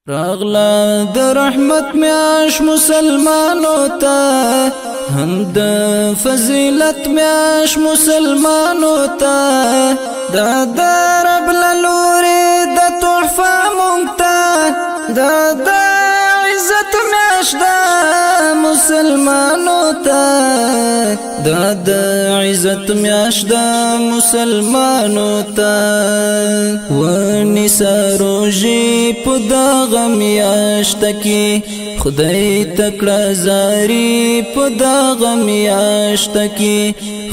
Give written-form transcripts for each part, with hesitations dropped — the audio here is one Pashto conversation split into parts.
راغلا د رحمت میاش مسلمانو ته هم د فضیلت میاش مسلمانو ته د رب لوري د تحفه مونږ ته د عزت میاش د مسلمانو ته د عزت میاش د مسلمانو ته ونسا روزي په دغه میاشت کې خدای تکړه زاري په دغه میاشت کې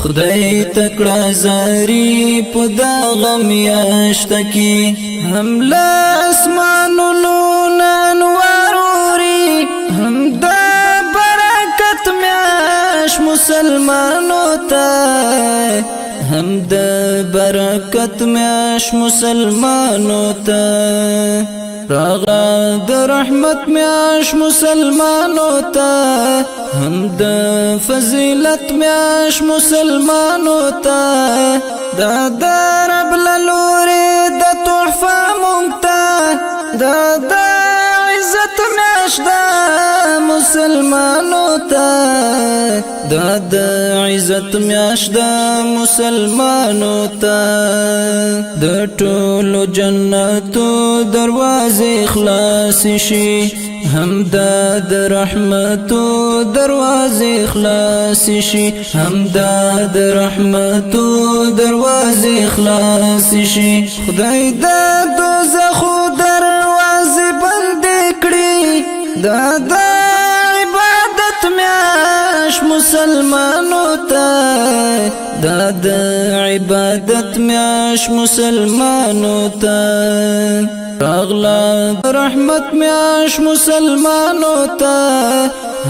خدای تکړه زاري په دغه میاشت کې هم له اسمانونو انوار اوري هم د برکت میاش مسلمانو ته هم د برکت میاش مسلمانو ته راغلا د رحمت میاش مسلمانو ته هم د فضیلت میاش مسلمانو ته د رب لوري د تحفه مونږ ته د عزت میاش د مسلمانو ته د عزت میاش د مسلمانو ته د ټولو جنتو دروازې خلاص شي هم د رحمتو دروازې خلاص شي هم د رحمتو دروازې خلاص شي خدای د دوزخ دروازې بند کړي د عبادت میاش مسلمانو ته د عبادت میاش مسلمانو ته راغلا رحمت میاش مسلمانو ته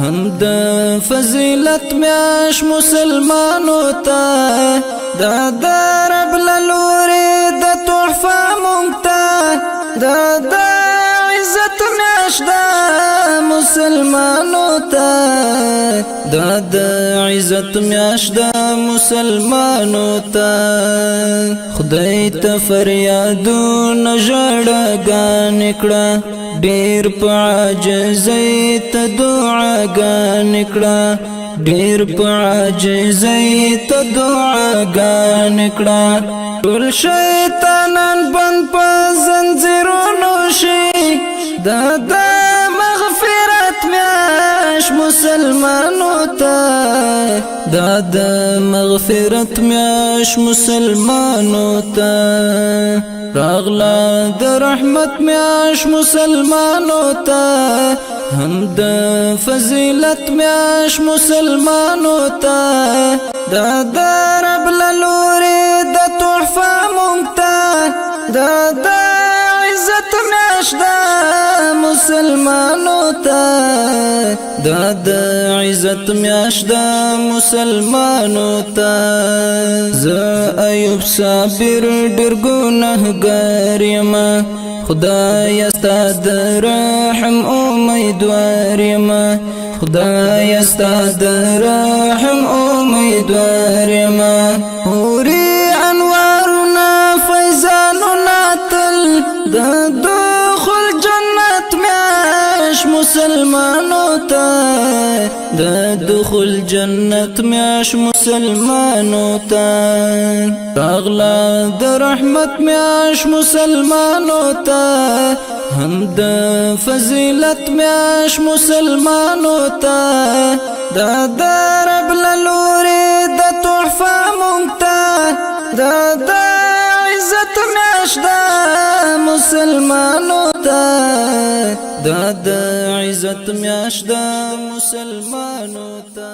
هم د فضیلت میاش مسلمانو ته د رب لوري د تحفه مونږ ته د عزت میاش د مسلمانو ته د عزت میاش د مسلمانو ته خدای ته فریادونه ژړاګانې کړه ډېر په عاجزۍ ته دعاګانې کړه ډېر په عاجزۍ ته دعاګانې کړه ټول شیطانان بند په زنځیرونو شي د مغفرت میاش مسلمانو ته د مغفرت میاش مسلمانو ته راغلا د رحمت میاش مسلمانو ته هم د فضیلت میاش مسلمانو ته د رب لوري د تحفه مونږ ته د عزت میاش د مسلمانو ته د عزت میاش د مسلمانو ته زه ایوب صابر ډېر ګناهګار یم خدای ستا د رحم امیدوار یم خدای ستا د رحم امیدوار یم اوري انوارونه فیضانونه تل د دخول جنت میاش مسلمانو ته د دخول جنت میاش مسلمانو ته راغلا د رحمت میاش مسلمانو ته هم د فضیلت میاش مسلمانو ته د رب لوري د تحفه مونږ ته د عزت میاش د مسلمانو ته د عزت میاش د مسلمانو ته